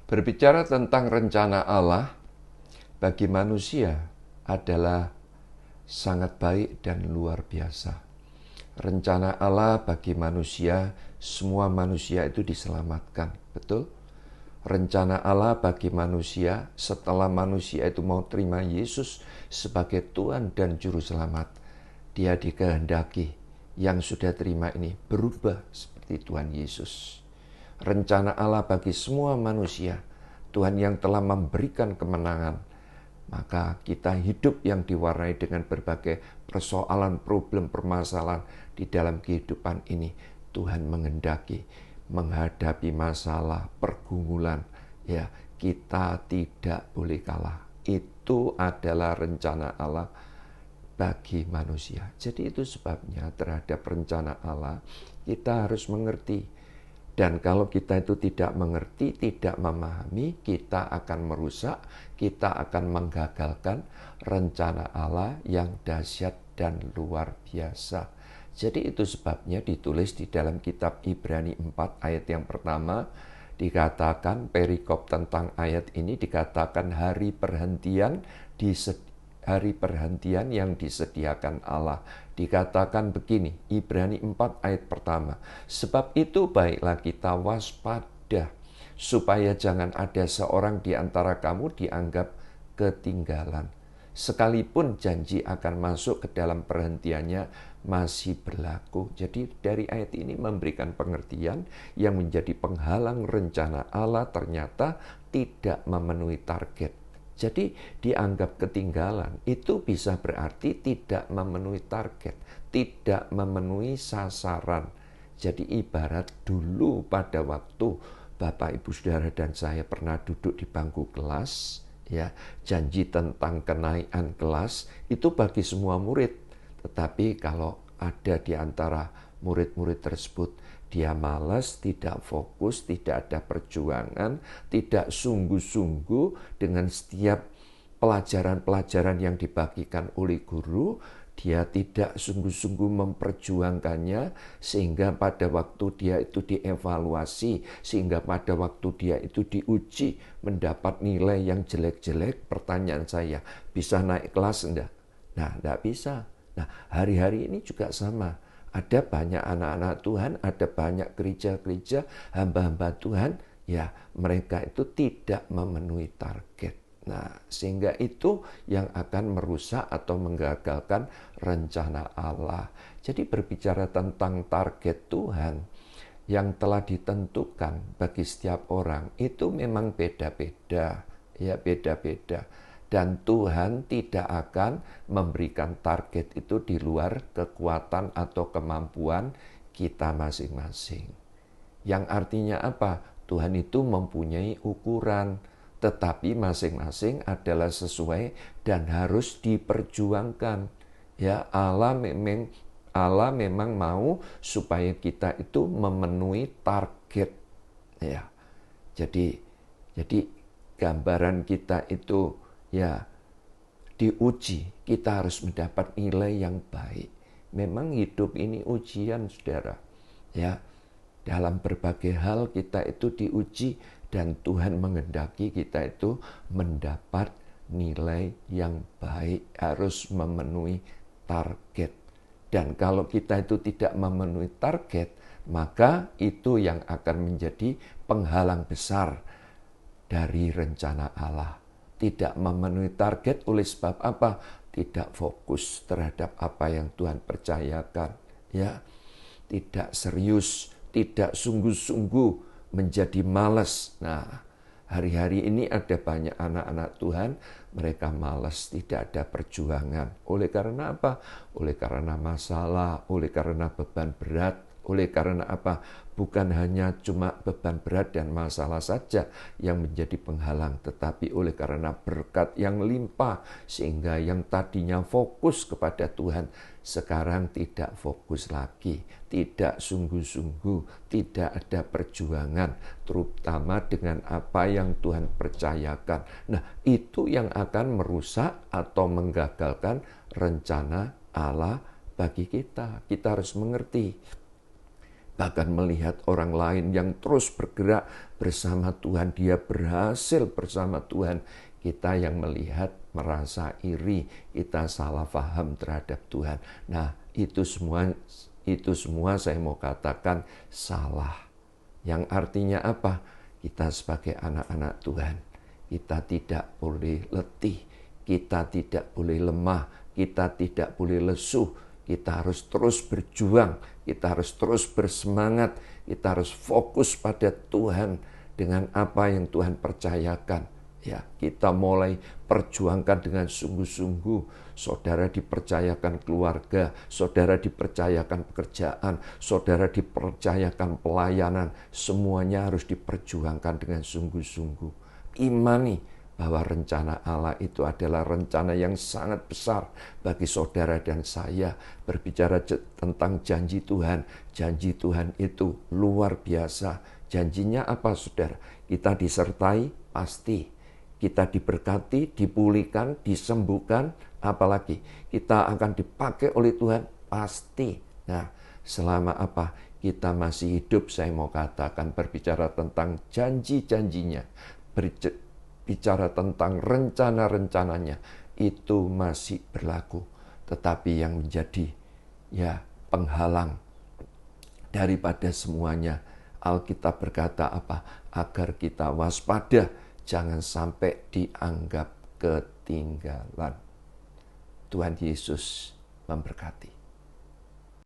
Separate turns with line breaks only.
Berbicara tentang rencana Allah bagi manusia adalah sangat baik dan luar biasa. Rencana Allah bagi manusia, semua manusia itu diselamatkan, betul? Rencana Allah bagi manusia setelah manusia itu mau terima Yesus sebagai Tuhan dan Juru Selamat, dia dikehendaki yang sudah terima ini berubah seperti Tuhan Yesus. Rencana Allah bagi semua manusia, Tuhan yang telah memberikan kemenangan, maka kita hidup yang diwarnai dengan berbagai persoalan, problem, permasalahan di dalam kehidupan ini. Tuhan menghendaki menghadapi masalah, pergumulan, ya, kita tidak boleh kalah. Itu adalah rencana Allah bagi manusia. Jadi itu sebabnya terhadap rencana Allah kita harus mengerti. Dan kalau kita itu tidak mengerti, tidak memahami, kita akan merusak, kita akan menggagalkan rencana Allah yang dahsyat dan luar biasa. Jadi itu sebabnya ditulis di dalam kitab Ibrani 4 ayat yang pertama, dikatakan perikop tentang ayat ini dikatakan hari perhentian yang disediakan Allah. Dikatakan begini, Ibrani 4 ayat pertama. Sebab itu baiklah kita waspada, supaya jangan ada seorang di antara kamu dianggap ketinggalan. Sekalipun janji akan masuk ke dalam perhentiannya masih berlaku. Jadi dari ayat ini memberikan pengertian yang menjadi penghalang rencana Allah ternyata tidak memenuhi target. Jadi dianggap ketinggalan itu bisa berarti tidak memenuhi target, tidak memenuhi sasaran. Jadi ibarat dulu pada waktu Bapak, Ibu, Saudara dan saya pernah duduk di bangku kelas, ya, janji tentang kenaikan kelas itu bagi semua murid. Tetapi kalau ada di antara murid-murid tersebut dia malas, tidak fokus, tidak ada perjuangan, tidak sungguh-sungguh dengan setiap pelajaran-pelajaran yang dibagikan oleh guru, dia tidak sungguh-sungguh memperjuangkannya, sehingga pada waktu dia itu dievaluasi, sehingga pada waktu dia itu diuji, mendapat nilai yang jelek-jelek. Pertanyaan saya, bisa naik kelas enggak? Nah, enggak bisa. Nah, hari-hari ini juga sama. Ada banyak anak-anak Tuhan, ada banyak gereja-gereja, hamba-hamba Tuhan, ya mereka itu tidak memenuhi target. Nah, sehingga itu yang akan merusak atau menggagalkan rencana Allah. Jadi berbicara tentang target Tuhan yang telah ditentukan bagi setiap orang, itu memang beda-beda, ya beda-beda. Dan Tuhan tidak akan memberikan target itu di luar kekuatan atau kemampuan kita masing-masing. Yang artinya apa? Tuhan itu mempunyai ukuran, tetapi masing-masing adalah sesuai dan harus diperjuangkan. Ya, Allah memang mau supaya kita itu memenuhi target. Ya. Jadi gambaran kita itu ya diuji, kita harus mendapat nilai yang baik. Memang hidup ini ujian, saudara. Ya, dalam berbagai hal kita itu diuji dan Tuhan menghendaki kita itu mendapat nilai yang baik, harus memenuhi target. Dan kalau kita itu tidak memenuhi target, maka itu yang akan menjadi penghalang besar dari rencana Allah. Tidak memenuhi target oleh sebab apa? Tidak fokus terhadap apa yang Tuhan percayakan, ya. Tidak serius, tidak sungguh-sungguh, menjadi malas. Nah, hari-hari ini ada banyak anak-anak Tuhan, mereka malas, tidak ada perjuangan. Oleh karena apa? Oleh karena masalah, oleh karena beban berat, oleh karena apa? Bukan hanya cuma beban berat dan masalah saja yang menjadi penghalang, tetapi oleh karena berkat yang limpah, sehingga yang tadinya fokus kepada Tuhan, sekarang tidak fokus lagi, tidak sungguh-sungguh, tidak ada perjuangan, terutama dengan apa yang Tuhan percayakan. Nah, itu yang akan merusak atau menggagalkan rencana Allah bagi kita. Kita harus mengerti. Bahkan melihat orang lain yang terus bergerak bersama Tuhan, dia berhasil bersama Tuhan. Kita yang melihat merasa iri, kita salah paham terhadap Tuhan. Nah, itu semua saya mau katakan salah. Yang artinya apa? Kita sebagai anak-anak Tuhan, kita tidak boleh letih, kita tidak boleh lemah, kita tidak boleh lesuh. Kita harus terus berjuang, kita harus terus bersemangat, kita harus fokus pada Tuhan dengan apa yang Tuhan percayakan. Ya, kita mulai perjuangkan dengan sungguh-sungguh. Saudara dipercayakan keluarga, saudara dipercayakan pekerjaan, saudara dipercayakan pelayanan, semuanya harus diperjuangkan dengan sungguh-sungguh. Imani bahwa rencana Allah itu adalah rencana yang sangat besar bagi saudara dan saya. Berbicara tentang janji Tuhan itu luar biasa. Janjinya apa, saudara? Kita disertai, pasti. Kita diberkati, dipulihkan, disembuhkan, apalagi kita akan dipakai oleh Tuhan, pasti. Nah, selama apa? Kita masih hidup, saya mau katakan, berbicara tentang janji-janjinya, bicara tentang rencana-rencananya, itu masih berlaku. Tetapi yang menjadi penghalang daripada semuanya, Alkitab berkata apa? Agar kita waspada, jangan sampai dianggap ketinggalan. Tuhan Yesus memberkati.